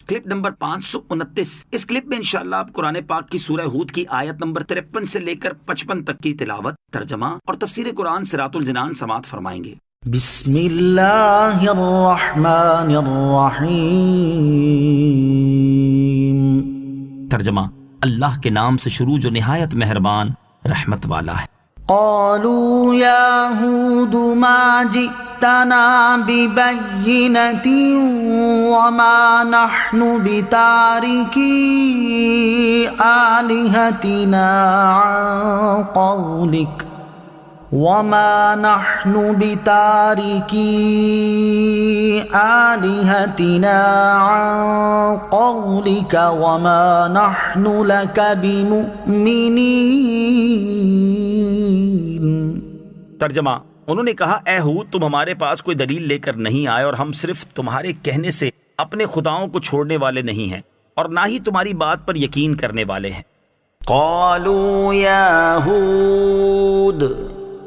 Clip number 529۔ اس clip میں انشاءاللہ آپ قرآن پاک کی سورہ ہود کی آیت نمبر 53 سے لے کر 55 تک کی تلاوت، ترجمہ اور تفسیر قرآن صراط الجنان سماعت فرمائیں گے۔ بسم اللہ الرحمن الرحیم۔ ترجمہ، اللہ کے نام سے شروع جو نہایت مہربان رحمت والا ہے۔ قالوا یا ہود ما جئتنا ببینۃ وما نحن بتارکی آلہتنا عن قولک وما نحن بتارکی آلہتنا عن قولک وما نحن لک بمؤمنین۔ ترجمہ، انہوں نے کہا اے ہود تم ہمارے پاس کوئی دلیل لے کر نہیں آئے اور ہم صرف تمہارے کہنے سے اپنے خداؤں کو چھوڑنے والے نہیں ہیں اور نہ ہی تمہاری بات پر یقین کرنے والے ہیں۔ قالوا یا ہود،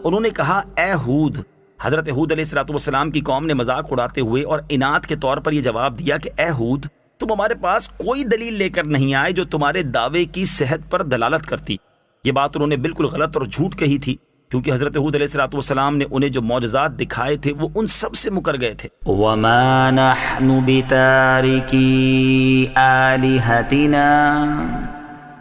انہوں نے کہا اے ہود۔ حضرت ہود علیہ السلام کی قوم نے مذاق اڑاتے ہوئے اور انات کے طور پر یہ جواب دیا کہ اے ہود تم ہمارے پاس کوئی دلیل لے کر نہیں آئے جو تمہارے دعوے کی صحت پر دلالت کرتی۔ یہ بات انہوں نے بالکل غلط اور جھوٹ کہی تھی، کیونکہ حضرت ہود علیہ السلام نے انہیں جو معجزات دکھائے تھے وہ ان سب سے مکر گئے تھے۔ وَمَا نَحْنُ بِتَارِكِي آلِهَتِنَا،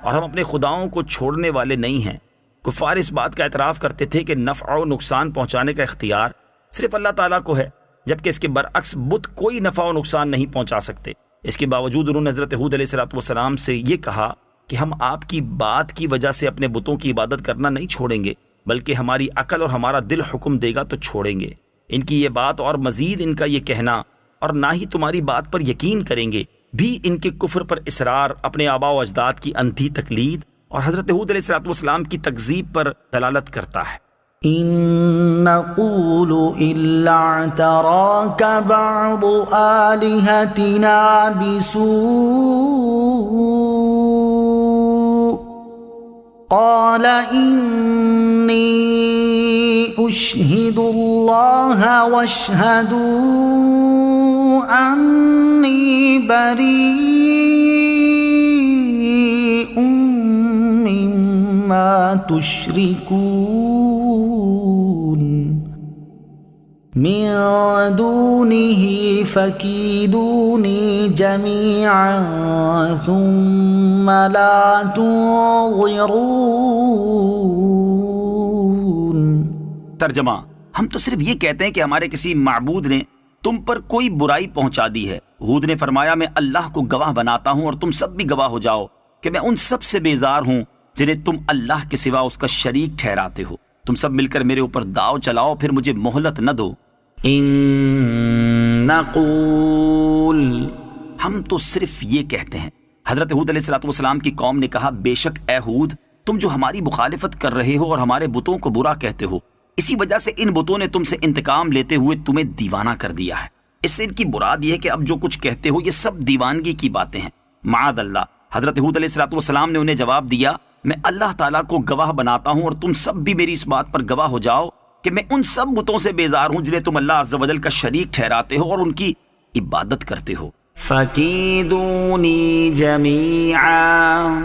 اور ہم اپنے خداؤں کو چھوڑنے والے نہیں ہیں۔ کفار اس بات کا اعتراف کرتے تھے کہ نفع و نقصان پہنچانے کا اختیار صرف اللہ تعالیٰ کو ہے، جبکہ اس کے برعکس بت کوئی نفع و نقصان نہیں پہنچا سکتے۔ اس کے باوجود انہوں نے حضرت ہود علیہ السلام سے یہ کہا کہ ہم آپ کی بات کی وجہ سے اپنے بتوں کی عبادت کرنا نہیں چھوڑیں گے، بلکہ ہماری عقل اور ہمارا دل حکم دے گا تو چھوڑیں گے۔ ان کی یہ بات اور مزید ان کا یہ کہنا اور نہ ہی تمہاری بات پر یقین کریں گے بھی ان کے کفر پر اصرار، اپنے آباء و اجداد کی اندھی تقلید اور حضرت ہود علیہ السلام کی تکذیب پر دلالت کرتا ہے۔ ان نقول الا اعتراك بعض آلهتنا بسوء قال انی اشهد الله واشهدوا انی بریء مما تشركون من دونه فكيدوني جميعا ثم لا تنظرون۔ ترجمہ، ہم تو صرف یہ کہتے ہیں کہ ہمارے کسی معبود نے تم پر کوئی برائی پہنچا دی ہے۔ ہود نے فرمایا میں اللہ کو گواہ بناتا ہوں اور تم سب بھی گواہ ہو جاؤ کہ میں ان سب سے بیزار ہوں جنہیں تم اللہ کے سوا اس کا شریک ٹھہراتے ہو۔ تم سب مل کر میرے اوپر داؤ چلاؤ، پھر مجھے مہلت نہ دو۔ ان نقول، ہم تو صرف یہ کہتے ہیں۔ حضرت ہود علیہ السلام کی قوم نے کہا بے شک اے ہود تم جو ہماری مخالفت کر رہے ہو اور ہمارے بتوں کو برا کہتے ہو، اسی وجہ سے ان بتوں نے تم سے انتقام لیتے ہوئے تمہیں دیوانہ کر دیا ہے۔ اس سے ان کی مراد یہ ہے کہ اب جو کچھ کہتے ہو یہ سب دیوانگی کی باتیں ہیں، معاذ اللہ۔ حضرت ہود علیہ السلام نے انہیں جواب دیا میں اللہ تعالیٰ کو گواہ بناتا ہوں اور تم سب بھی میری اس بات پر گواہ ہو جاؤ کہ میں ان سب بتوں سے بیزار ہوں جنہیں تم اللہ عز و جل کا شریک ٹھہراتے ہو اور ان کی عبادت کرتے ہو۔ فَكِيدُونِي جَمِيعًا،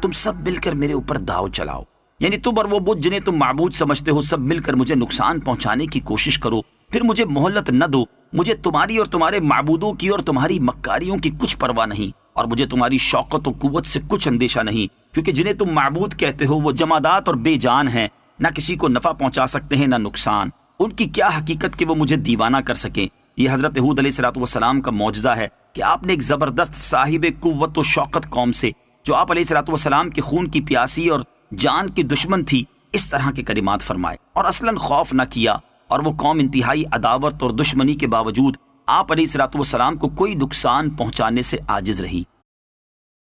تم سب مل کر میرے اوپر داؤ چلاؤ، یعنی تم اور وہ بت جنہیں تم معبود سمجھتے ہو سب مل کر مجھے نقصان پہنچانے کی کوشش کرو، پھر مجھے مہلت نہ دو۔ مجھے تمہاری اور تمہارے معبودوں کی اور تمہاری مکاریوں کی کچھ پرواہ نہیں، اور مجھے تمہاری شوکت و قوت سے کچھ اندیشہ نہیں، کیونکہ جنہیں تم معبود کہتے ہو وہ جمادات اور بے جان ہیں، نہ کسی کو نفع پہنچا سکتے ہیں نہ نقصان۔ ان کی کیا حقیقت کہ وہ مجھے دیوانہ کر سکیں۔ یہ حضرت ہود علیہ السلام کا معجزہ ہے کہ آپ نے ایک زبردست صاحب قوت و شوکت قوم سے، جو آپ علیہ السلام کے خون کی پیاسی اور جان کی دشمن تھی، اس طرح کے کلمات فرمائے اور اصلاً خوف نہ کیا، اور وہ قوم انتہائی عداوت اور دشمنی کے باوجود آپ علیہ السلام کو کوئی نقصان پہنچانے سے عاجز رہی۔